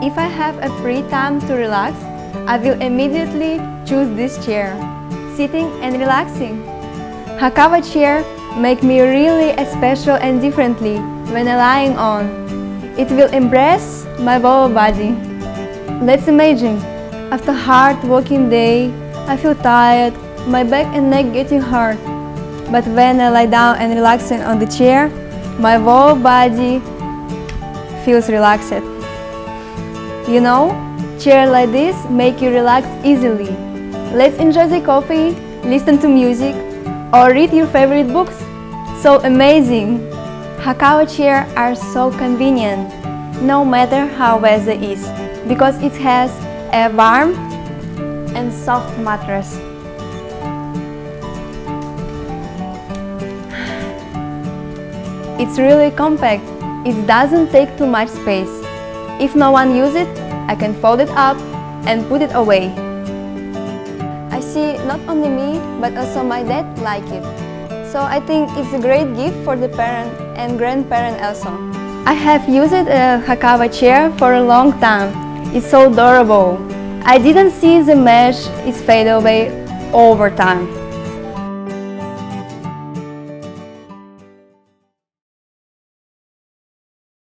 If I have a free time to relax, I will immediately choose this chair, sitting and relaxing. Hakawa chair make me really special and differently when I'm lying on. It will embrace my whole body. Let's imagine, after a hard working day, I feel tired, my back and neck getting hard. But when I lie down and relaxing on the chair, my whole body feels relaxed. You know, chairs like this make you relax easily. Let's enjoy the coffee, listen to music, or read your favorite books. So amazing! Hakawa chairs are so convenient, no matter how weather is, because it has a warm and soft mattress. It's really compact. It doesn't take too much space. If no one uses it, I can fold it up and put it away. I see not only me, but also my dad like it. So I think it's a great gift for the parent and grandparent also. I have used a Hakawa chair for a long time. It's so durable. I didn't see the mesh is fade away over time.